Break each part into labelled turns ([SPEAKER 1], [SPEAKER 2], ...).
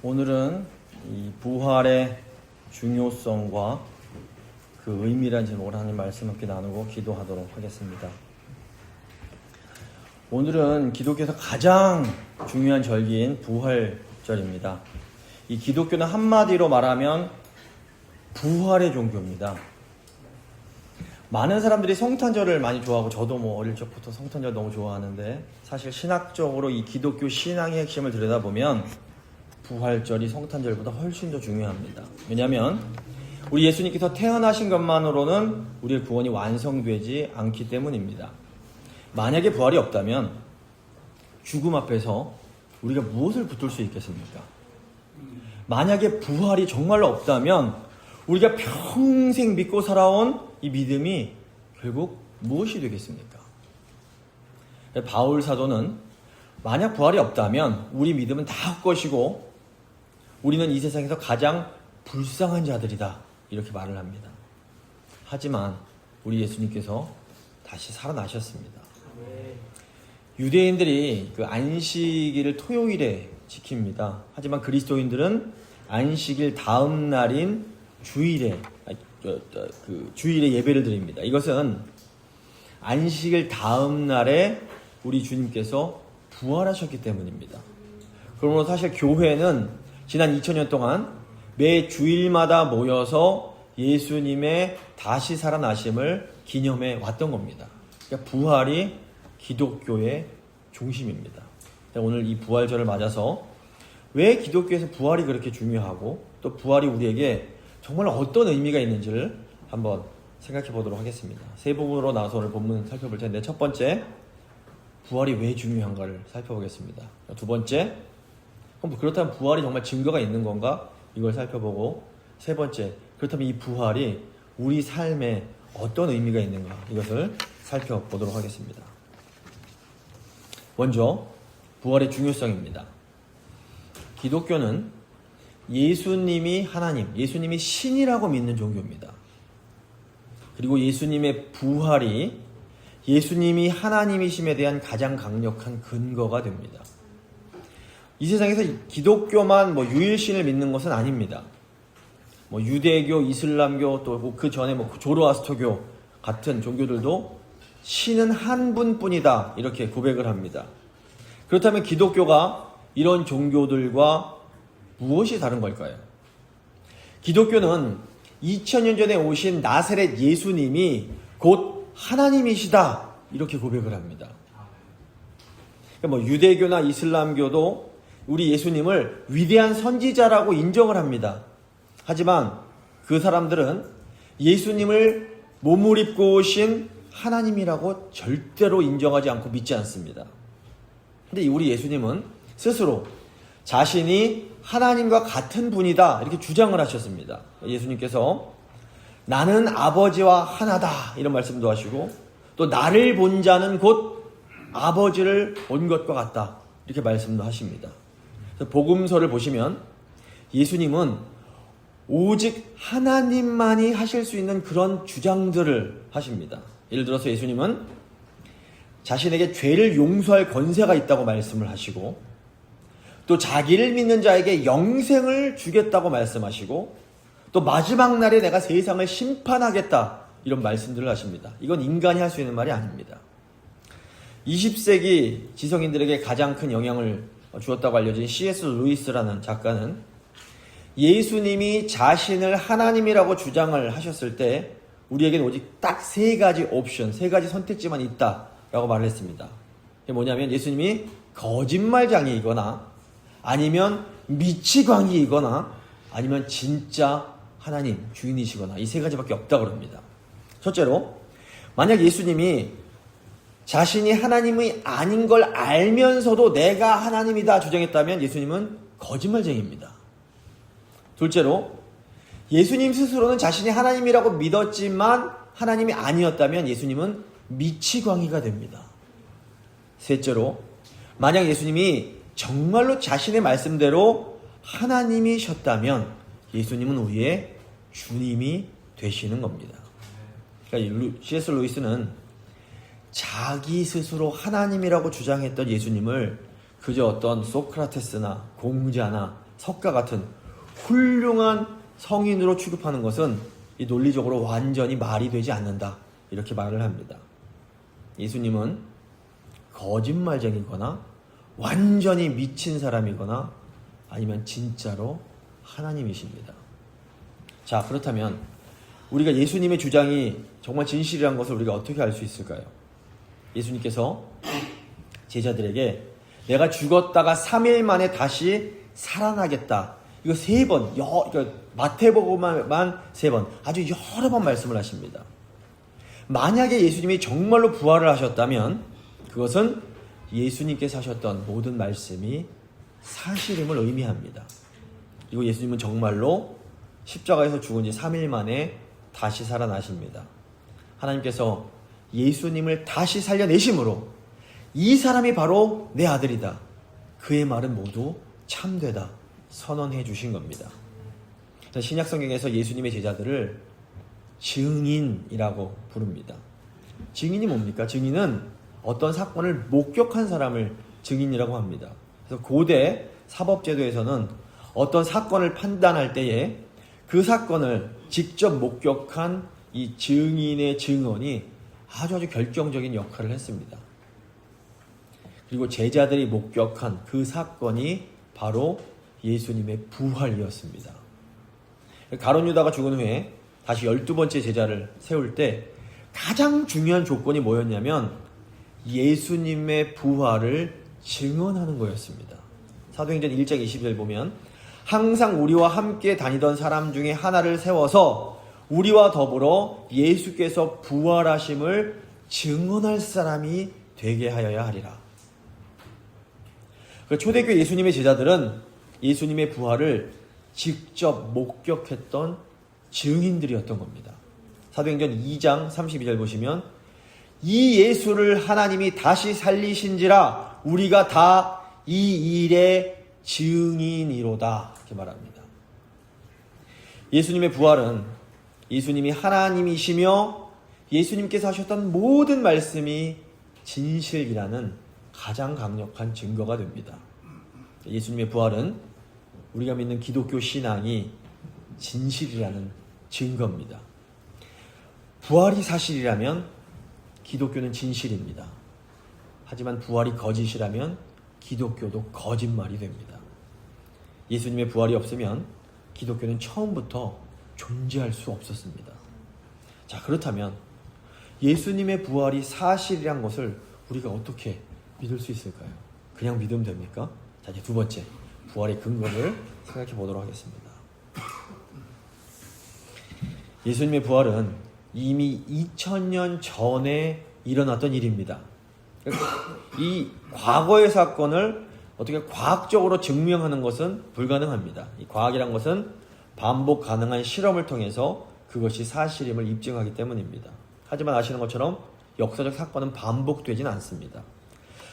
[SPEAKER 1] 오늘은 이 부활의 중요성과 그 의미란 제목으로 하나님 말씀 함께 나누고 기도하도록 하겠습니다. 오늘은 기독교에서 가장 중요한 절기인 부활절입니다. 이 기독교는 한마디로 말하면 부활의 종교입니다. 많은 사람들이 성탄절을 많이 좋아하고 저도 어릴 적부터 성탄절 너무 좋아하는데 사실 신학적으로 이 기독교 신앙의 핵심을 들여다보면 부활절이 성탄절보다 훨씬 더 중요합니다. 왜냐하면 우리 예수님께서 태어나신 것만으로는 우리의 구원이 완성되지 않기 때문입니다. 만약에 부활이 없다면 죽음 앞에서 우리가 무엇을 붙들 수 있겠습니까? 만약에 부활이 정말로 없다면 우리가 평생 믿고 살아온 이 믿음이 결국 무엇이 되겠습니까? 바울 사도는 만약 부활이 없다면 우리 믿음은 다 헛것이고 우리는 이 세상에서 가장 불쌍한 자들이다 이렇게 말을 합니다. 하지만 우리 예수님께서 다시 살아나셨습니다. 유대인들이 그 안식일을 토요일에 지킵니다. 하지만 그리스도인들은 안식일 다음 날인 주일에 예배를 드립니다. 이것은 안식일 다음 날에 우리 주님께서 부활하셨기 때문입니다. 그러므로 사실 교회는 지난 2000년 동안 매 주일마다 모여서 예수님의 다시 살아나심을 기념해 왔던 겁니다. 그러니까 부활이 기독교의 중심입니다. 오늘 이 부활절을 맞아서 왜 기독교에서 부활이 그렇게 중요하고 또 부활이 우리에게 정말 어떤 의미가 있는지를 한번 생각해 보도록 하겠습니다. 세 부분으로 나눠서 오늘 본문 살펴볼 텐데, 첫 번째, 부활이 왜 중요한가를 살펴보겠습니다. 두 번째, 그럼 그렇다면 부활이 정말 증거가 있는 건가? 이걸 살펴보고, 세 번째, 그렇다면 이 부활이 우리 삶에 어떤 의미가 있는가? 이것을 살펴보도록 하겠습니다. 먼저 부활의 중요성입니다. 기독교는 예수님이 하나님, 예수님이 신이라고 믿는 종교입니다. 그리고 예수님의 부활이 예수님이 하나님이심에 대한 가장 강력한 근거가 됩니다. 이 세상에서 기독교만 유일신을 믿는 것은 아닙니다. 유대교, 이슬람교, 또 그 전에 조로아스터교 같은 종교들도 신은 한 분뿐이다 이렇게 고백을 합니다. 그렇다면 기독교가 이런 종교들과 무엇이 다른 걸까요? 기독교는 2000년 전에 오신 나사렛 예수님이 곧 하나님이시다 이렇게 고백을 합니다. 그러니까 유대교나 이슬람교도 우리 예수님을 위대한 선지자라고 인정을 합니다. 하지만 그 사람들은 예수님을 몸을 입고 오신 하나님이라고 절대로 인정하지 않고 믿지 않습니다. 근데 우리 예수님은 스스로 자신이 하나님과 같은 분이다 이렇게 주장을 하셨습니다. 예수님께서 나는 아버지와 하나다 이런 말씀도 하시고, 또 나를 본 자는 곧 아버지를 본 것과 같다 이렇게 말씀도 하십니다. 복음서를 보시면 예수님은 오직 하나님만이 하실 수 있는 그런 주장들을 하십니다. 예를 들어서 예수님은 자신에게 죄를 용서할 권세가 있다고 말씀을 하시고, 또 자기를 믿는 자에게 영생을 주겠다고 말씀하시고, 또 마지막 날에 내가 세상을 심판하겠다 이런 말씀들을 하십니다. 이건 인간이 할 수 있는 말이 아닙니다. 20세기 지성인들에게 가장 큰 영향을 주었다고 알려진 C.S. 루이스라는 작가는 예수님이 자신을 하나님이라고 주장을 하셨을 때 우리에게는 오직 딱 세 가지 옵션, 세 가지 선택지만 있다라고 말을 했습니다. 그게 뭐냐면 예수님이 거짓말장이이거나 아니면 미치광이이거나 아니면 진짜 하나님 주인이시거나 이 세 가지밖에 없다고 합니다. 첫째로, 만약 예수님이 자신이 하나님이 아닌 걸 알면서도 내가 하나님이다 주장했다면 예수님은 거짓말쟁이입니다. 둘째로, 예수님 스스로는 자신이 하나님이라고 믿었지만 하나님이 아니었다면 예수님은 미치광이가 됩니다. 셋째로, 만약 예수님이 정말로 자신의 말씀대로 하나님이셨다면 예수님은 우리의 주님이 되시는 겁니다. 그러니까 C.S. 루이스는 자기 스스로 하나님이라고 주장했던 예수님을 그저 어떤 소크라테스나 공자나 석가 같은 훌륭한 성인으로 취급하는 것은 이 논리적으로 완전히 말이 되지 않는다. 이렇게 말을 합니다. 예수님은 거짓말쟁이거나 완전히 미친 사람이거나 아니면 진짜로 하나님이십니다. 자, 그렇다면 우리가 예수님의 주장이 정말 진실이라는 것을 우리가 어떻게 알 수 있을까요? 예수님께서 제자들에게 내가 죽었다가 3일 만에 다시 살아나겠다. 이거 3번, 그러니까 마태복음만 3번, 아주 여러 번 말씀을 하십니다. 만약에 예수님이 정말로 부활을 하셨다면 그것은 예수님께서 하셨던 모든 말씀이 사실임을 의미합니다. 그리고 예수님은 정말로 십자가에서 죽은 지 3일 만에 다시 살아나십니다. 하나님께서 예수님을 다시 살려내심으로 이 사람이 바로 내 아들이다. 그의 말은 모두 참되다. 선언해 주신 겁니다. 신약성경에서 예수님의 제자들을 증인이라고 부릅니다. 증인이 뭡니까? 증인은 어떤 사건을 목격한 사람을 증인이라고 합니다. 그래서 고대 사법제도에서는 어떤 사건을 판단할 때에 그 사건을 직접 목격한 이 증인의 증언이 아주 결정적인 역할을 했습니다. 그리고 제자들이 목격한 그 사건이 바로 예수님의 부활이었습니다. 가룟 유다가 죽은 후에 다시 12번째 제자를 세울 때 가장 중요한 조건이 뭐였냐면 예수님의 부활을 증언하는 거였습니다. 사도행전 1장 20절 보면 항상 우리와 함께 다니던 사람 중에 하나를 세워서 우리와 더불어 예수께서 부활하심을 증언할 사람이 되게 하여야 하리라. 초대교회 예수님의 제자들은 예수님의 부활을 직접 목격했던 증인들이었던 겁니다. 사도행전 2장 32절 보시면 이 예수를 하나님이 다시 살리신지라 우리가 다 이 일의 증인이로다. 이렇게 말합니다. 예수님의 부활은 예수님이 하나님이시며 예수님께서 하셨던 모든 말씀이 진실이라는 가장 강력한 증거가 됩니다. 예수님의 부활은 우리가 믿는 기독교 신앙이 진실이라는 증거입니다. 부활이 사실이라면 기독교는 진실입니다. 하지만 부활이 거짓이라면 기독교도 거짓말이 됩니다. 예수님의 부활이 없으면 기독교는 처음부터 존재할 수 없었습니다. 자, 그렇다면 예수님의 부활이 사실이란 것을 우리가 어떻게 믿을 수 있을까요? 그냥 믿으면 됩니까? 자, 이제 두 번째, 부활의 근거를 생각해 보도록 하겠습니다. 예수님의 부활은 이미 2000년 전에 일어났던 일입니다. 이 과거의 사건을 어떻게 과학적으로 증명하는 것은 불가능합니다. 이 과학이란 것은 반복 가능한 실험을 통해서 그것이 사실임을 입증하기 때문입니다. 하지만 아시는 것처럼 역사적 사건은 반복되진 않습니다.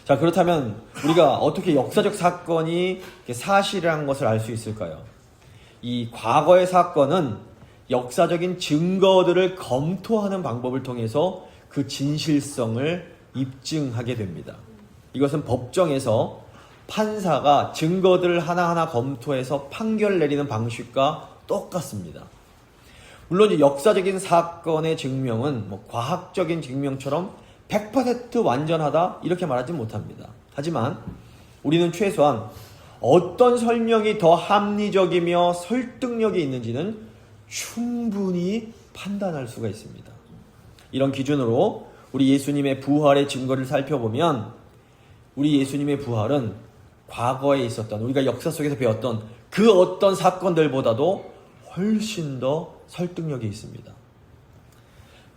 [SPEAKER 1] 자, 그렇다면 우리가 어떻게 역사적 사건이 사실이라는 것을 알 수 있을까요? 이 과거의 사건은 역사적인 증거들을 검토하는 방법을 통해서 그 진실성을 입증하게 됩니다. 이것은 법정에서 판사가 증거들을 하나하나 검토해서 판결 내리는 방식과 똑같습니다. 물론 역사적인 사건의 증명은 과학적인 증명처럼 100% 완전하다 이렇게 말하지 못합니다. 하지만 우리는 최소한 어떤 설명이 더 합리적이며 설득력이 있는지는 충분히 판단할 수가 있습니다. 이런 기준으로 우리 예수님의 부활의 증거를 살펴보면 우리 예수님의 부활은 과거에 있었던 우리가 역사 속에서 배웠던 그 어떤 사건들보다도 훨씬 더 설득력이 있습니다.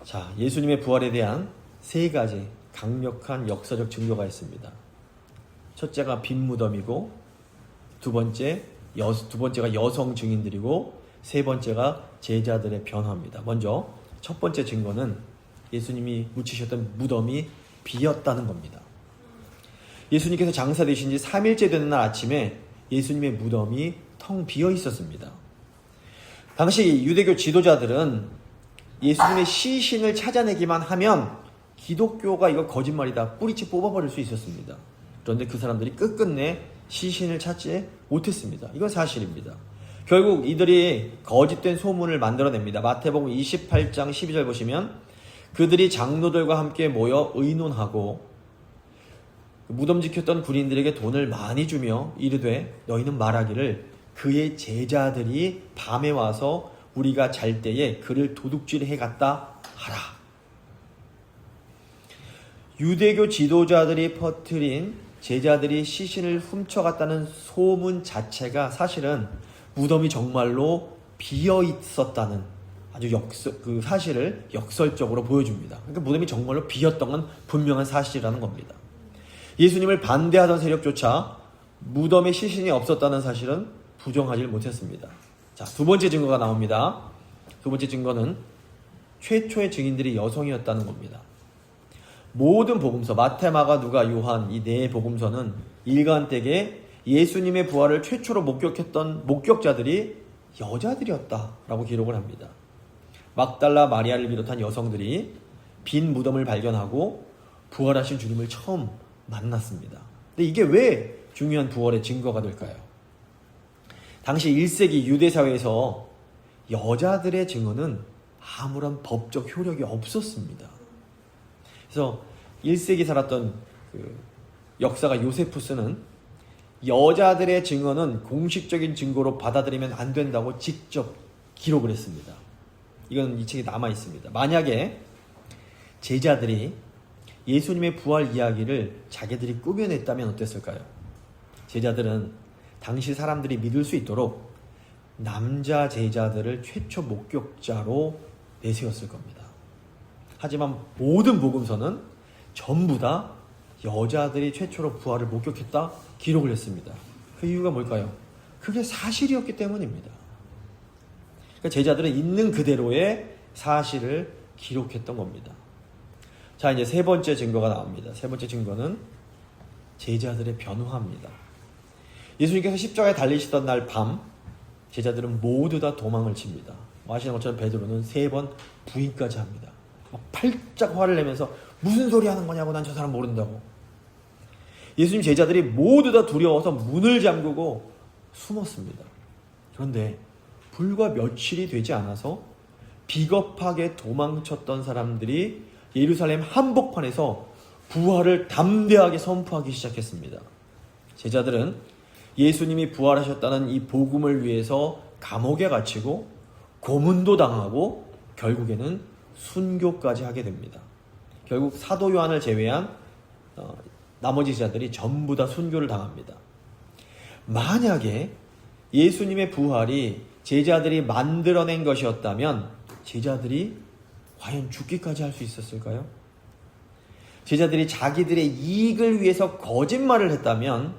[SPEAKER 1] 자, 예수님의 부활에 대한 3가지 강력한 역사적 증거가 있습니다. 첫째가 빈 무덤이고, 두 번째가 여성 증인들이고, 3번째가 제자들의 변화입니다. 먼저 첫 번째 증거는 예수님이 묻히셨던 무덤이 비었다는 겁니다. 예수님께서 장사되신 지 3일째 되는 날 아침에 예수님의 무덤이 텅 비어 있었습니다. 당시 유대교 지도자들은 예수님의 시신을 찾아내기만 하면 기독교가 이거 거짓말이다 뿌리째 뽑아버릴 수 있었습니다. 그런데 그 사람들이 끝끝내 시신을 찾지 못했습니다. 이건 사실입니다. 결국 이들이 거짓된 소문을 만들어냅니다. 마태복음 28장 12절 보시면 그들이 장로들과 함께 모여 의논하고 무덤 지켰던 군인들에게 돈을 많이 주며 이르되 너희는 말하기를 그의 제자들이 밤에 와서 우리가 잘 때에 그를 도둑질해 갔다 하라. 유대교 지도자들이 퍼뜨린 제자들이 시신을 훔쳐갔다는 소문 자체가 사실은 무덤이 정말로 비어 있었다는 아주 그 사실을 역설적으로 보여줍니다. 그러니까 무덤이 정말로 비었던 건 분명한 사실이라는 겁니다. 예수님을 반대하던 세력조차 무덤에 시신이 없었다는 사실은 부정하지 못했습니다. 자, 두 번째 증거가 나옵니다. 두 번째 증거는 최초의 증인들이 여성이었다는 겁니다. 모든 복음서, 마태, 마가, 누가, 요한 이 네 복음서는 일관되게 예수님의 부활을 최초로 목격했던 목격자들이 여자들이었다라고 기록을 합니다. 막달라 마리아를 비롯한 여성들이 빈 무덤을 발견하고 부활하신 주님을 처음 만났습니다. 근데 이게 왜 중요한 부활의 증거가 될까요? 당시 1세기 유대 사회에서 여자들의 증언은 아무런 법적 효력이 없었습니다. 그래서 1세기 살았던 그 역사가 요세푸스는 여자들의 증언은 공식적인 증거로 받아들이면 안 된다고 직접 기록을 했습니다. 이건 이 책에 남아 있습니다. 만약에 제자들이 예수님의 부활 이야기를 자기들이 꾸며냈다면 어땠을까요? 제자들은 당시 사람들이 믿을 수 있도록 남자 제자들을 최초 목격자로 내세웠을 겁니다. 하지만 모든 복음서는 전부 다 여자들이 최초로 부활을 목격했다 기록을 했습니다. 그 이유가 뭘까요? 그게 사실이었기 때문입니다. 그러니까 제자들은 있는 그대로의 사실을 기록했던 겁니다. 자, 이제 세 번째 증거가 나옵니다. 세 번째 증거는 제자들의 변화입니다. 예수님께서 십자가에 달리시던 날 밤 제자들은 모두 다 도망을 칩니다. 아시는 것처럼 베드로는 3번 부인까지 합니다. 막 팔짝 화를 내면서 무슨 소리 하는 거냐고, 난 저 사람 모른다고. 예수님 제자들이 모두 다 두려워서 문을 잠그고 숨었습니다. 그런데 불과 며칠이 되지 않아서 비겁하게 도망쳤던 사람들이 예루살렘 한복판에서 부활을 담대하게 선포하기 시작했습니다. 제자들은 예수님이 부활하셨다는 이 복음을 위해서 감옥에 갇히고 고문도 당하고 결국에는 순교까지 하게 됩니다. 결국 사도 요한을 제외한 나머지 제자들이 전부 다 순교를 당합니다. 만약에 예수님의 부활이 제자들이 만들어낸 것이었다면 제자들이 과연 죽기까지 할 수 있었을까요? 제자들이 자기들의 이익을 위해서 거짓말을 했다면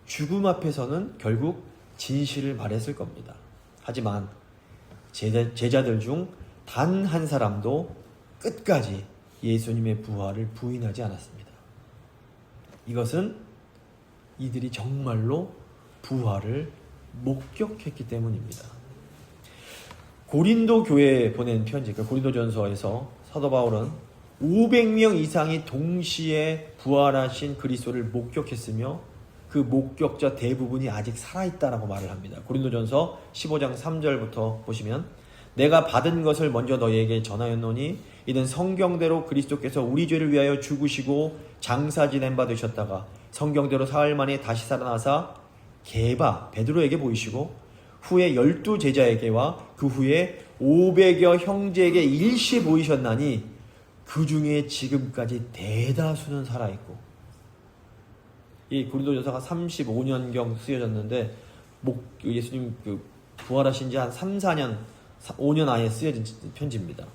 [SPEAKER 1] 죽음 앞에서는 결국 진실을 말했을 겁니다. 하지만 제자들 중 단 한 사람도 끝까지 예수님의 부활을 부인하지 않았습니다. 이것은 이들이 정말로 부활을 목격했기 때문입니다. 고린도 교회에 보낸 편지, 고린도전서에서 사도 바울은 500명 이상이 동시에 부활하신 그리스도를 목격했으며 그 목격자 대부분이 아직 살아있다라고 말을 합니다. 고린도전서 15장 3절부터 보시면 내가 받은 것을 먼저 너희에게 전하였노니 이는 성경대로 그리스도께서 우리 죄를 위하여 죽으시고 장사 지낸 바 되셨다가 성경대로 사흘 만에 다시 살아나사 게바 베드로에게 보이시고 후에 12 제자에게와 그 후에 500여 형제에게 일시 보이셨나니 그 중에 지금까지 대다수는 살아있고. 이 고린도전서가 35년경 쓰여졌는데 예수님 부활하신 지 한 3, 4년 5년 아예 쓰여진 편지입니다.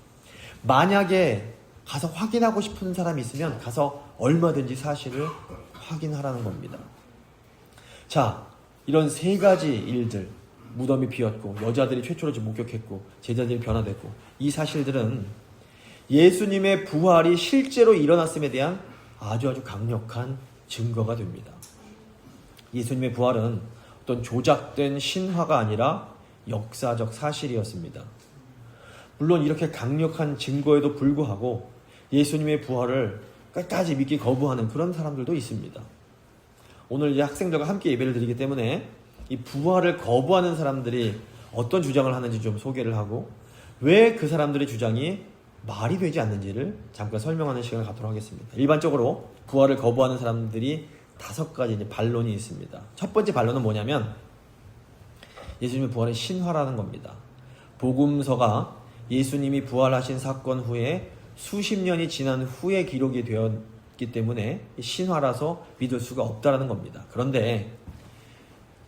[SPEAKER 1] 만약에 가서 확인하고 싶은 사람이 있으면 가서 얼마든지 사실을 확인하라는 겁니다. 자, 이런 세 가지 일들, 무덤이 비었고 여자들이 최초로 목격했고 제자들이 변화됐고, 이 사실들은 예수님의 부활이 실제로 일어났음에 대한 아주 강력한 증거가 됩니다. 예수님의 부활은 어떤 조작된 신화가 아니라 역사적 사실이었습니다. 물론 이렇게 강력한 증거에도 불구하고 예수님의 부활을 끝까지 믿기 거부하는 그런 사람들도 있습니다. 오늘 이제 학생들과 함께 예배를 드리기 때문에 이 부활을 거부하는 사람들이 어떤 주장을 하는지 좀 소개를 하고 왜 그 사람들의 주장이 말이 되지 않는지를 잠깐 설명하는 시간을 갖도록 하겠습니다. 일반적으로 부활을 거부하는 사람들이 5가지 이제 반론이 있습니다. 첫 번째 반론은 뭐냐면 예수님의 부활은 신화라는 겁니다. 복음서가 예수님이 부활하신 사건 후에 수십 년이 지난 후에 기록이 되었기 때문에 신화라서 믿을 수가 없다라는 겁니다. 그런데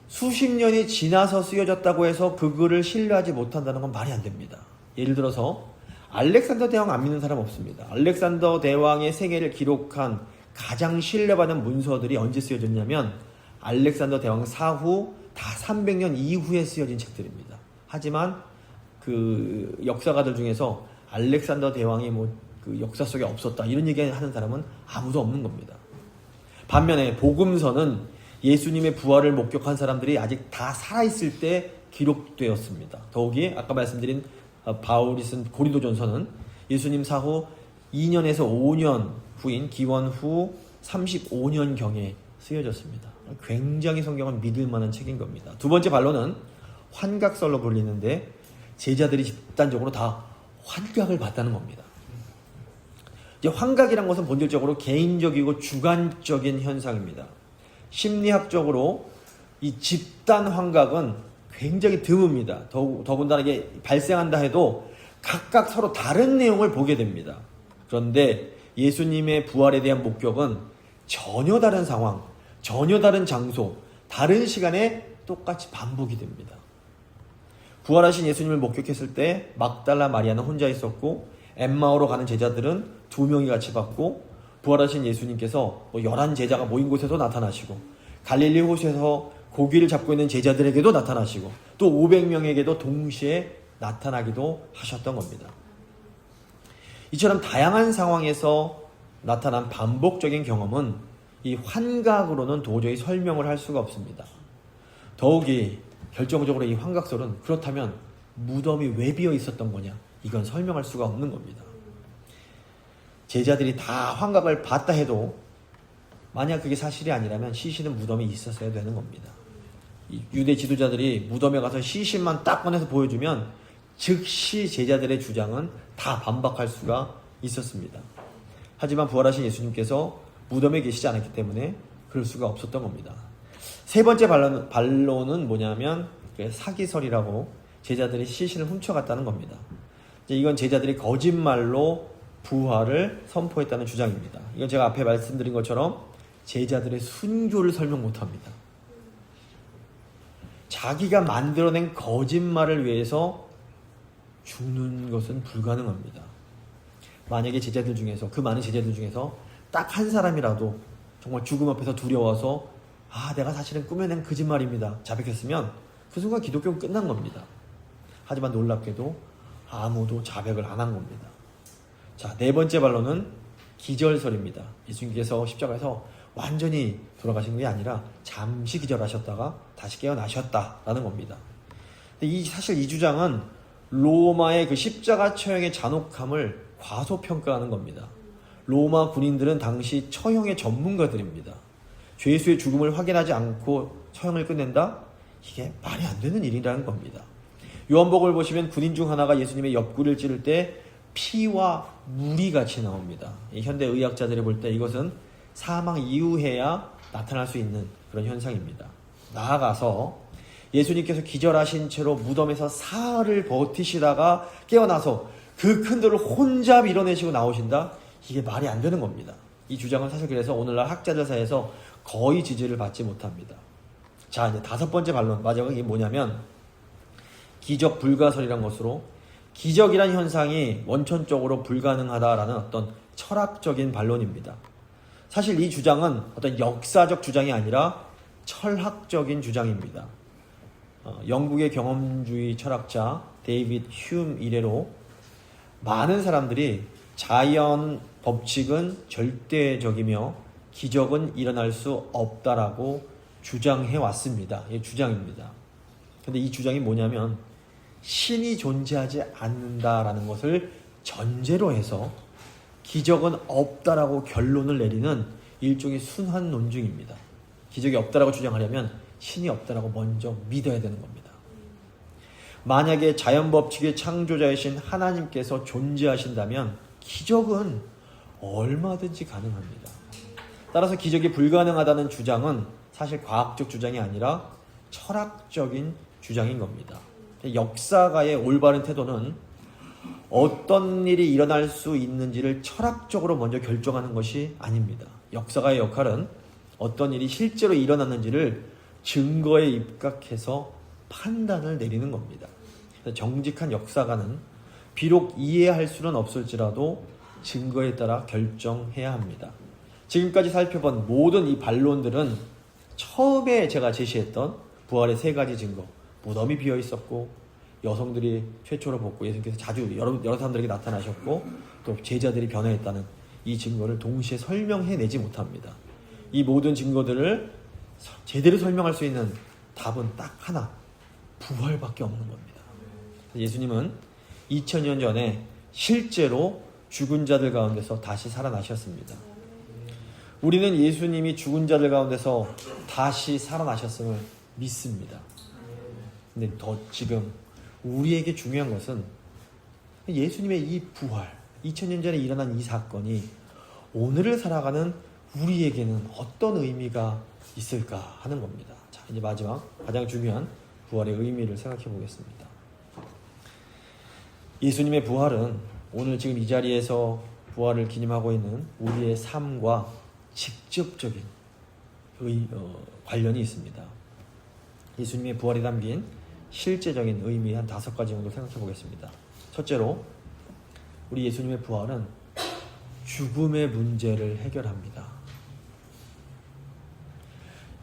[SPEAKER 1] 수십 년이 지나서 쓰여졌다고 해서 그 글을 신뢰하지 못한다는 건 말이 안 됩니다. 예를 들어서 알렉산더 대왕 안 믿는 사람 없습니다. 알렉산더 대왕의 생애를 기록한 가장 신뢰받는 문서들이 언제 쓰여졌냐면 알렉산더 대왕 사후 다 300년 이후에 쓰여진 책들입니다. 하지만 그 역사가들 중에서 알렉산더 대왕이 그 역사 속에 없었다 이런 얘기하는 사람은 아무도 없는 겁니다. 반면에 복음서는 예수님의 부활을 목격한 사람들이 아직 다 살아있을 때 기록되었습니다. 더욱이 아까 말씀드린 바울이 쓴 고린도전서는 예수님 사후 2년에서 5년 후인 기원 후 35년경에 쓰여졌습니다. 굉장히 성경은 믿을 만한 책인 겁니다. 두 번째 반론은 환각설로 불리는데 제자들이 집단적으로 다 환각을 봤다는 겁니다. 이제 환각이란 것은 본질적으로 개인적이고 주관적인 현상입니다. 심리학적으로 이 집단 환각은 굉장히 드뭅니다. 더군다나 이게 발생한다 해도 각각 서로 다른 내용을 보게 됩니다. 그런데 예수님의 부활에 대한 목격은 전혀 다른 상황, 전혀 다른 장소, 다른 시간에 똑같이 반복이 됩니다. 부활하신 예수님을 목격했을 때 막달라 마리아는 혼자 있었고 엠마오로 가는 제자들은 2명이 같이 봤고 부활하신 예수님께서 11제자가 모인 곳에서 나타나시고 갈릴리 호수에서 고기를 잡고 있는 제자들에게도 나타나시고 또 500명에게도 동시에 나타나기도 하셨던 겁니다. 이처럼 다양한 상황에서 나타난 반복적인 경험은 이 환각으로는 도저히 설명을 할 수가 없습니다. 더욱이 결정적으로 이 환각설은 그렇다면 무덤이 왜 비어 있었던 거냐? 이건 설명할 수가 없는 겁니다. 제자들이 다 환각을 봤다 해도 만약 그게 사실이 아니라면 시신은 무덤에 있었어야 되는 겁니다. 이 유대 지도자들이 무덤에 가서 시신만 딱 꺼내서 보여주면 즉시 제자들의 주장은 다 반박할 수가 있었습니다. 하지만 부활하신 예수님께서 무덤에 계시지 않았기 때문에 그럴 수가 없었던 겁니다. 세 번째 반론은 뭐냐면 사기설이라고 제자들이 시신을 훔쳐갔다는 겁니다. 이건 제자들이 거짓말로 부활을 선포했다는 주장입니다. 이건 제가 앞에 말씀드린 것처럼 제자들의 순교를 설명 못합니다. 자기가 만들어낸 거짓말을 위해서 죽는 것은 불가능합니다. 만약에 제자들 중에서 그 많은 제자들 중에서 딱 한 사람이라도 정말 죽음 앞에서 두려워서 내가 사실은 꾸며낸 거짓말입니다 자백했으면 그 순간 기독교는 끝난 겁니다. 하지만 놀랍게도 아무도 자백을 안 한 겁니다. 자, 네 번째 반론은 기절설입니다. 예수님께서 십자가에서 완전히 돌아가신 게 아니라 잠시 기절하셨다가 다시 깨어나셨다라는 겁니다. 근데 사실 이 주장은 로마의 그 십자가 처형의 잔혹함을 과소평가하는 겁니다. 로마 군인들은 당시 처형의 전문가들입니다. 죄수의 죽음을 확인하지 않고 처형을 끝낸다? 이게 말이 안 되는 일이라는 겁니다. 요한복음을 보시면 군인 중 하나가 예수님의 옆구리를 찌를 때 피와 물이 같이 나옵니다. 현대 의학자들이 볼 때 이것은 사망 이후에야 나타날 수 있는 그런 현상입니다. 나아가서 예수님께서 기절하신 채로 무덤에서 사흘을 버티시다가 깨어나서 그 큰 돌을 혼자 밀어내시고 나오신다? 이게 말이 안 되는 겁니다. 이 주장은 사실 그래서 오늘날 학자들 사이에서 거의 지지를 받지 못합니다. 자, 이제 5번째 반론, 마지막이 뭐냐면 기적 불가설이란 것으로 기적이란 현상이 원천적으로 불가능하다라는 어떤 철학적인 반론입니다. 사실 이 주장은 어떤 역사적 주장이 아니라 철학적인 주장입니다. 영국의 경험주의 철학자 데이빗 휴մ 이래로 많은 사람들이 자연 법칙은 절대적이며 기적은 일어날 수 없다라고 주장해 왔습니다. 이게 주장입니다. 근데 이 주장이 뭐냐면 신이 존재하지 않는다라는 것을 전제로 해서 기적은 없다라고 결론을 내리는 일종의 순환 논증입니다. 기적이 없다라고 주장하려면 신이 없다라고 먼저 믿어야 되는 겁니다. 만약에 자연법칙의 창조자이신 하나님께서 존재하신다면 기적은 얼마든지 가능합니다. 따라서 기적이 불가능하다는 주장은 사실 과학적 주장이 아니라 철학적인 주장인 겁니다. 역사가의 올바른 태도는 어떤 일이 일어날 수 있는지를 철학적으로 먼저 결정하는 것이 아닙니다. 역사가의 역할은 어떤 일이 실제로 일어났는지를 증거에 입각해서 판단을 내리는 겁니다. 정직한 역사가는 비록 이해할 수는 없을지라도 증거에 따라 결정해야 합니다. 지금까지 살펴본 모든 이 반론들은 처음에 제가 제시했던 부활의 세 가지 증거, 무덤이 비어 있었고 여성들이 최초로 벗고 예수님께서 자주 여러 사람들에게 나타나셨고 또 제자들이 변화했다는 이 증거를 동시에 설명해내지 못합니다. 이 모든 증거들을 제대로 설명할 수 있는 답은 딱 하나, 부활밖에 없는 겁니다. 예수님은 2000년 전에 실제로 죽은 자들 가운데서 다시 살아나셨습니다. 우리는 예수님이 죽은 자들 가운데서 다시 살아나셨음을 믿습니다. 근데 지금 우리에게 중요한 것은 예수님의 이 부활, 2000년 전에 일어난 이 사건이 오늘을 살아가는 우리에게는 어떤 의미가 있을까 하는 겁니다. 자, 이제 마지막 가장 중요한 부활의 의미를 생각해 보겠습니다. 예수님의 부활은 오늘 지금 이 자리에서 부활을 기념하고 있는 우리의 삶과 직접적인 관련이 있습니다. 예수님의 부활이 담긴 실제적인 의미 한 5가지 정도 생각해 보겠습니다. 첫째로 우리 예수님의 부활은 죽음의 문제를 해결합니다.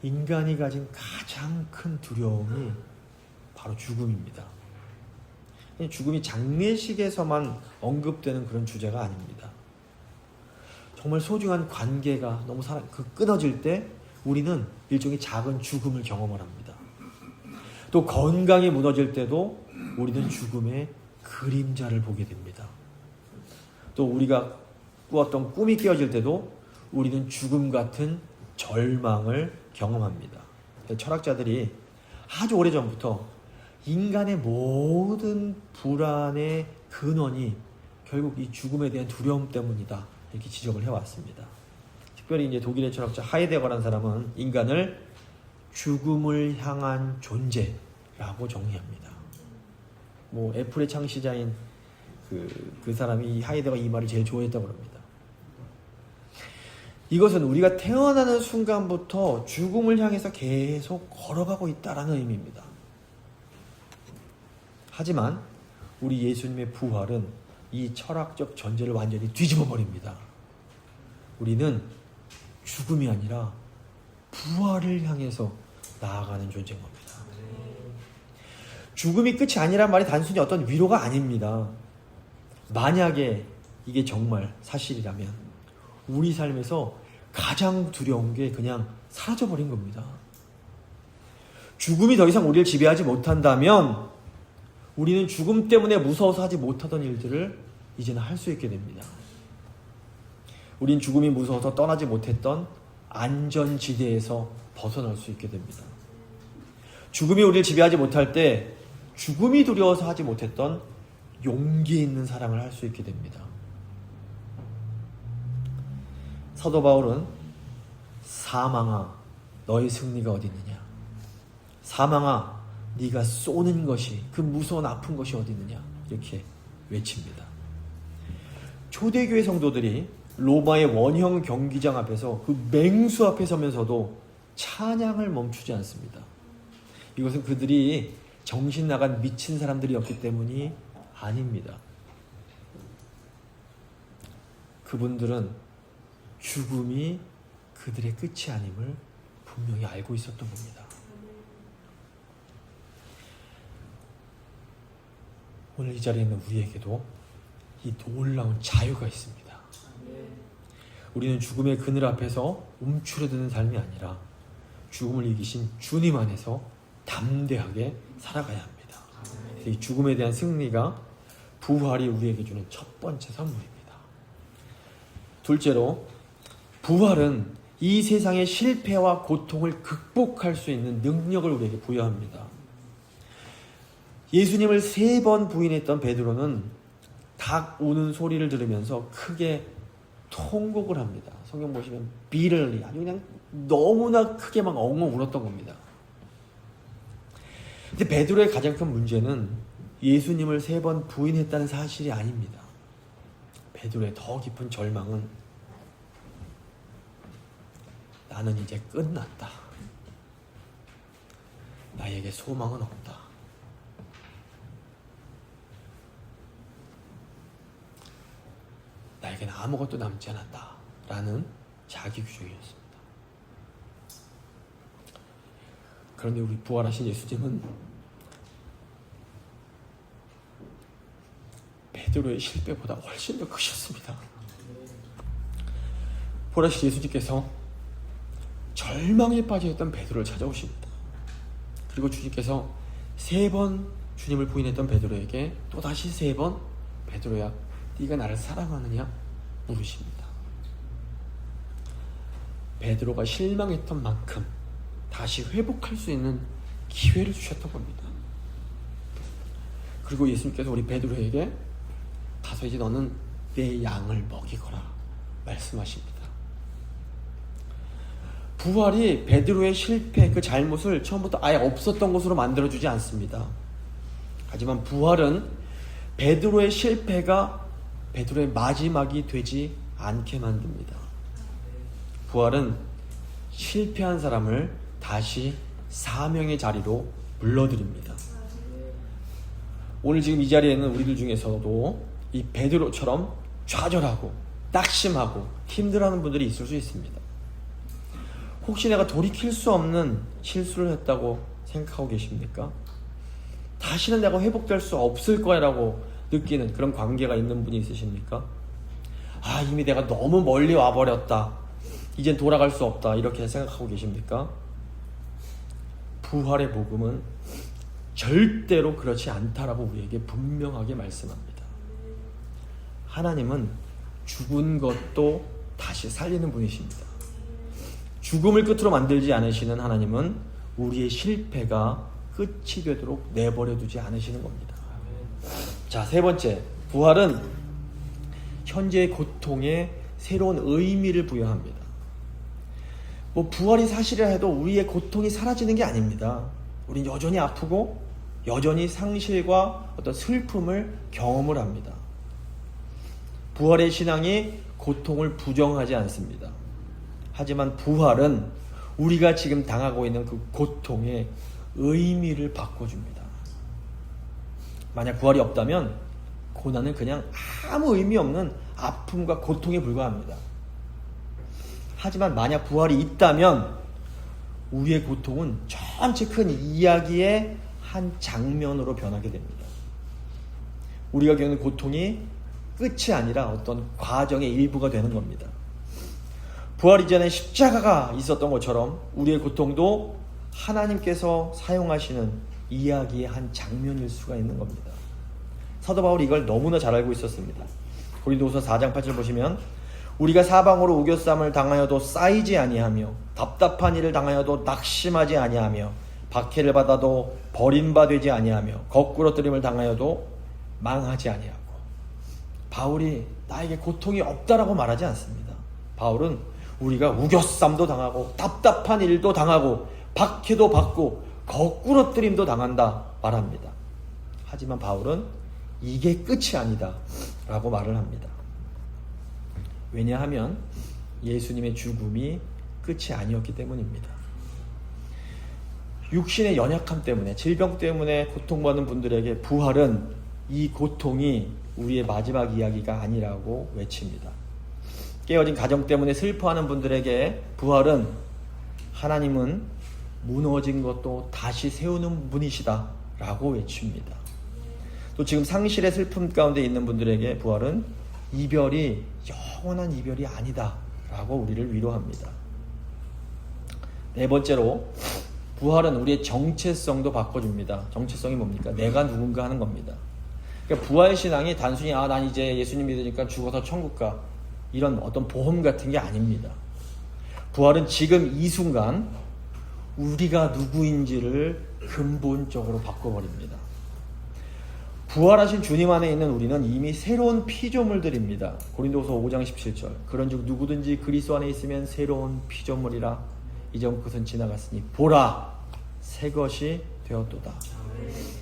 [SPEAKER 1] 인간이 가진 가장 큰 두려움이 바로 죽음입니다. 죽음이 장례식에서만 언급되는 그런 주제가 아닙니다. 정말 소중한 관계가 너무 끊어질 때 우리는 일종의 작은 죽음을 경험을 합니다. 또 건강이 무너질 때도 우리는 죽음의 그림자를 보게 됩니다. 또 우리가 꾸었던 꿈이 깨어질 때도 우리는 죽음 같은 절망을 경험합니다. 철학자들이 아주 오래전부터 인간의 모든 불안의 근원이 결국 이 죽음에 대한 두려움 때문이다, 이렇게 지적을 해왔습니다. 특별히 이제 독일의 철학자 하이데거라는 사람은 인간을 죽음을 향한 존재라고 정의합니다. 애플의 창시자인 그 사람이 하이데거 이 말을 제일 좋아했다고 합니다. 이것은 우리가 태어나는 순간부터 죽음을 향해서 계속 걸어가고 있다라는 의미입니다. 하지만 우리 예수님의 부활은 이 철학적 전제를 완전히 뒤집어 버립니다. 우리는 죽음이 아니라 부활을 향해서 나아가는 존재인 겁니다. 죽음이 끝이 아니란 말이 단순히 어떤 위로가 아닙니다. 만약에 이게 정말 사실이라면 우리 삶에서 가장 두려운 게 그냥 사라져버린 겁니다. 죽음이 더 이상 우리를 지배하지 못한다면 우리는 죽음 때문에 무서워서 하지 못하던 일들을 이제는 할 수 있게 됩니다. 우린 죽음이 무서워서 떠나지 못했던 안전지대에서 벗어날 수 있게 됩니다. 죽음이 우리를 지배하지 못할 때 죽음이 두려워서 하지 못했던 용기 있는 사랑을 할 수 있게 됩니다. 사도 바울은 사망아 너의 승리가 어디 있느냐, 사망아 네가 쏘는 것이, 그 무서운 아픈 것이 어디 있느냐, 이렇게 외칩니다. 초대교회 성도들이 로마의 원형 경기장 앞에서 그 맹수 앞에 서면서도 찬양을 멈추지 않습니다. 이것은 그들이 정신 나간 미친 사람들이었기 때문이 아닙니다. 그분들은 죽음이 그들의 끝이 아님을 분명히 알고 있었던 겁니다. 오늘 이 자리에 있는 우리에게도 이 놀라운 자유가 있습니다. 우리는 죽음의 그늘 앞에서 움츠러드는 삶이 아니라 죽음을 이기신 주님 안에서 담대하게 살아가야 합니다. 이 죽음에 대한 승리가 부활이 우리에게 주는 첫 번째 선물입니다. 둘째로 부활은 이 세상의 실패와 고통을 극복할 수 있는 능력을 우리에게 부여합니다. 예수님을 3번 부인했던 베드로는 닭 우는 소리를 들으면서 크게 통곡을 합니다. 성경 보시면 bitterly, 아주 그냥 너무나 크게 막 엉엉 울었던 겁니다. 근데 베드로의 가장 큰 문제는 예수님을 3번 부인했다는 사실이 아닙니다. 베드로의 더 깊은 절망은 나는 이제 끝났다. 나에게 소망은 없다. 나에게는 아무것도 남지 않았다. 라는 자기 규정이었습니다. 그런데 우리 부활하신 예수님은 베드로의 실패보다 훨씬 더 크셨습니다. 부활하신 예수님께서 절망에 빠져있던 베드로를 찾아오십니다. 그리고 주님께서 3번 주님을 부인했던 베드로에게 또다시 3번 베드로야, 네가 나를 사랑하느냐 물으십니다. 베드로가 실망했던 만큼 다시 회복할 수 있는 기회를 주셨던 겁니다. 그리고 예수님께서 우리 베드로에게 가서 이제 너는 내 양을 먹이거라 말씀하십니다. 부활이 베드로의 실패, 그 잘못을 처음부터 아예 없었던 것으로 만들어주지 않습니다. 하지만 부활은 베드로의 실패가 베드로의 마지막이 되지 않게 만듭니다. 부활은 실패한 사람을 다시 사명의 자리로 불러들입니다. 오늘 지금 이 자리에 있는 우리들 중에서도 이 베드로처럼 좌절하고 낙심하고 힘들어하는 분들이 있을 수 있습니다. 혹시 내가 돌이킬 수 없는 실수를 했다고 생각하고 계십니까? 다시는 내가 회복될 수 없을 거야 라고 느끼는 그런 관계가 있는 분이 있으십니까? 아, 이미 내가 너무 멀리 와버렸다, 이젠 돌아갈 수 없다, 이렇게 생각하고 계십니까? 부활의 복음은 절대로 그렇지 않다라고 우리에게 분명하게 말씀합니다. 하나님은 죽은 것도 다시 살리는 분이십니다. 죽음을 끝으로 만들지 않으시는 하나님은 우리의 실패가 끝이 되도록 내버려 두지 않으시는 겁니다. 자, 3번째, 부활은 현재의 고통에 새로운 의미를 부여합니다. 부활이 사실이라 해도 우리의 고통이 사라지는 게 아닙니다. 우린 여전히 아프고 여전히 상실과 어떤 슬픔을 경험을 합니다. 부활의 신앙이 고통을 부정하지 않습니다. 하지만 부활은 우리가 지금 당하고 있는 그 고통의 의미를 바꿔줍니다. 만약 부활이 없다면 고난은 그냥 아무 의미 없는 아픔과 고통에 불과합니다. 하지만 만약 부활이 있다면 우리의 고통은 전체 큰 이야기의 한 장면으로 변하게 됩니다. 우리가 겪는 고통이 끝이 아니라 어떤 과정의 일부가 되는 겁니다. 부활 이전에 십자가가 있었던 것처럼 우리의 고통도 하나님께서 사용하시는 이야기의 한 장면일 수가 있는 겁니다. 사도 바울이 이걸 너무나 잘 알고 있었습니다. 고린도후서 4장 8절 보시면 우리가 사방으로 우겨쌈을 당하여도 쌓이지 아니하며 답답한 일을 당하여도 낙심하지 아니하며 박해를 받아도 버림받지 아니하며 거꾸러뜨림을 당하여도 망하지 아니하고. 바울이 나에게 고통이 없다라고 말하지 않습니다. 바울은 우리가 우겨쌈도 당하고 답답한 일도 당하고 박해도 받고 거꾸러뜨림도 당한다 말합니다. 하지만 바울은 이게 끝이 아니다 라고 말을 합니다. 왜냐하면 예수님의 죽음이 끝이 아니었기 때문입니다. 육신의 연약함 때문에, 질병 때문에 고통받는 분들에게 부활은 이 고통이 우리의 마지막 이야기가 아니라고 외칩니다. 깨어진 가정 때문에 슬퍼하는 분들에게 부활은 하나님은 무너진 것도 다시 세우는 분이시다 라고 외칩니다. 또 지금 상실의 슬픔 가운데 있는 분들에게 부활은 이별이 영원한 이별이 아니다 라고 우리를 위로합니다. 4번째로 부활은 우리의 정체성도 바꿔줍니다. 정체성이 뭡니까? 내가 누군가 하는 겁니다. 그러니까 부활신앙이 단순히 난 이제 예수님 믿으니까 죽어서 천국 가, 이런 어떤 보험 같은 게 아닙니다. 부활은 지금 이 순간 우리가 누구인지를 근본적으로 바꿔버립니다. 부활하신 주님 안에 있는 우리는 이미 새로운 피조물들입니다. 고린도후서 5장 17절. 그런즉 누구든지 그리스도 안에 있으면 새로운 피조물이라. 이전 것은 지나갔으니 보라 새 것이 되었도다.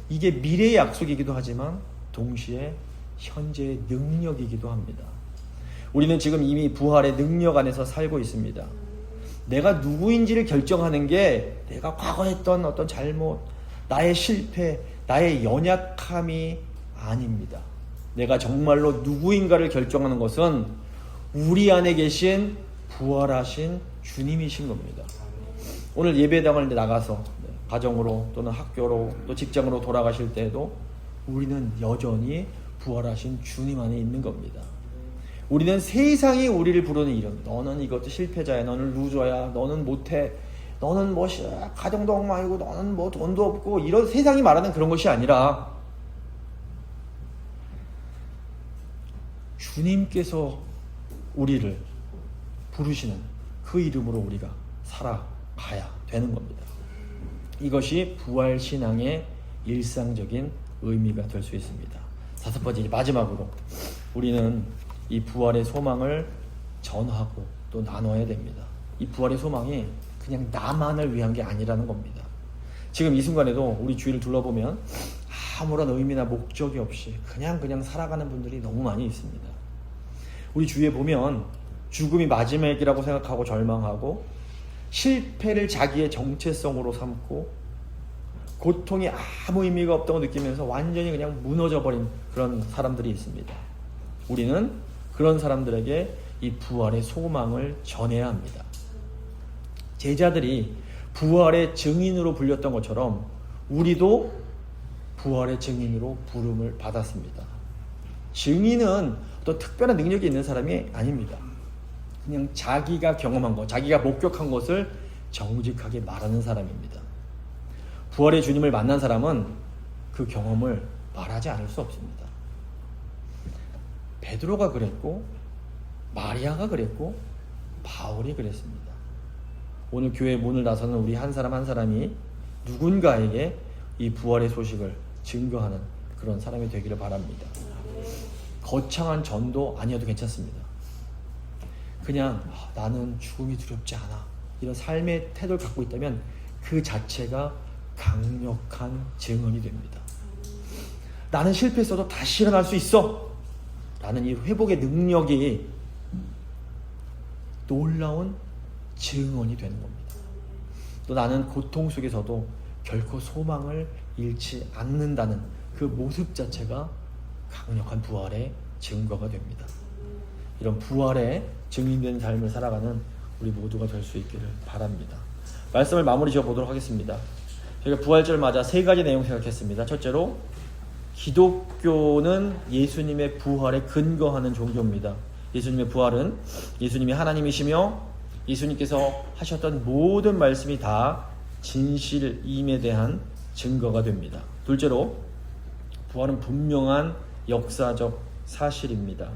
[SPEAKER 1] 이게 미래의 약속이기도 하지만 동시에 현재의 능력이기도 합니다. 우리는 지금 이미 부활의 능력 안에서 살고 있습니다. 내가 누구인지를 결정하는 게 내가 과거에 했던 어떤 잘못, 나의 실패, 나의 연약함이 아닙니다. 내가 정말로 누구인가를 결정하는 것은 우리 안에 계신 부활하신 주님이신 겁니다. 오늘 예배당을 나가서 가정으로 또는 학교로 또 직장으로 돌아가실 때에도 우리는 여전히 부활하신 주님 안에 있는 겁니다. 우리는 세상이 우리를 부르는 이름, 너는 이것도 실패자야, 너는 루저야, 너는 못해, 너는 뭐 가정도 엉망이고 너는 뭐 돈도 없고, 이런 세상이 말하는 그런 것이 아니라 주님께서 우리를 부르시는 그 이름으로 우리가 살아가야 되는 겁니다. 이것이 부활신앙의 일상적인 의미가 될 수 있습니다. 다섯 번째, 마지막으로 우리는 이 부활의 소망을 전하고 또 나눠야 됩니다. 이 부활의 소망이 그냥 나만을 위한 게 아니라는 겁니다. 지금 이 순간에도 우리 주위를 둘러보면 아무런 의미나 목적이 없이 그냥 살아가는 분들이 너무 많이 있습니다. 우리 주위에 보면 죽음이 마지막이라고 생각하고 절망하고, 실패를 자기의 정체성으로 삼고, 고통이 아무 의미가 없다고 느끼면서 완전히 그냥 무너져버린 그런 사람들이 있습니다. 우리는 그런 사람들에게 이 부활의 소망을 전해야 합니다. 제자들이 부활의 증인으로 불렸던 것처럼 우리도 부활의 증인으로 부름을 받았습니다. 증인은 또 특별한 능력이 있는 사람이 아닙니다. 그냥 자기가 경험한 것, 자기가 목격한 것을 정직하게 말하는 사람입니다. 부활의 주님을 만난 사람은 그 경험을 말하지 않을 수 없습니다. 베드로가 그랬고, 마리아가 그랬고, 바울이 그랬습니다. 오늘 교회 문을 나서는 우리 한 사람 한 사람이 누군가에게 이 부활의 소식을 증거하는 그런 사람이 되기를 바랍니다. 거창한 전도 아니어도 괜찮습니다. 그냥 나는 죽음이 두렵지 않아, 이런 삶의 태도를 갖고 있다면 그 자체가 강력한 증언이 됩니다. 나는 실패했어도 다시 일어날 수 있어, 라는 이 회복의 능력이 놀라운 증언이 되는 겁니다. 또 나는 고통 속에서도 결코 소망을 잃지 않는다는 그 모습 자체가 강력한 부활의 증거가 됩니다. 이런 부활의 증인된 삶을 살아가는 우리 모두가 될 수 있기를 바랍니다. 말씀을 마무리 지어보도록 하겠습니다. 저희가 부활절 맞아 세 가지 내용 생각했습니다. 첫째로, 기독교는 예수님의 부활에 근거하는 종교입니다. 예수님의 부활은 예수님이 하나님이시며 예수님께서 하셨던 모든 말씀이 다 진실임에 대한 증거가 됩니다. 둘째로, 부활은 분명한 역사적 사실입니다.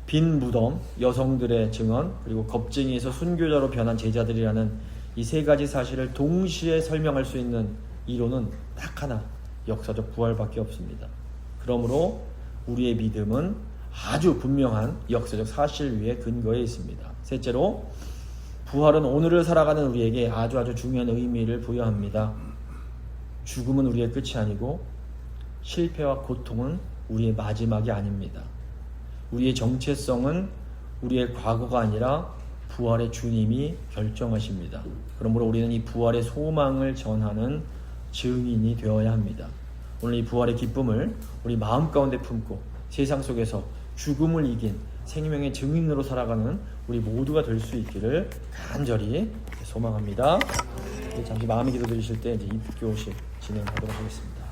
[SPEAKER 1] 빈 무덤, 여성들의 증언, 그리고 겁쟁이에서 순교자로 변한 제자들이라는 이 세 가지 사실을 동시에 설명할 수 있는 이론은 딱 하나, 역사적 부활밖에 없습니다. 그러므로 우리의 믿음은 아주 분명한 역사적 사실 위에 근거해 있습니다. 셋째로, 부활은 오늘을 살아가는 우리에게 아주 중요한 의미를 부여합니다. 죽음은 우리의 끝이 아니고 실패와 고통은 우리의 마지막이 아닙니다. 우리의 정체성은 우리의 과거가 아니라 부활의 주님이 결정하십니다. 그러므로 우리는 이 부활의 소망을 전하는 증인이 되어야 합니다. 오늘 이 부활의 기쁨을 우리 마음 가운데 품고 세상 속에서 죽음을 이긴 생명의 증인으로 살아가는 우리 모두가 될 수 있기를 간절히 소망합니다. 잠시 마음의 기도 드리실 때 이제 입교식 진행하도록 하겠습니다.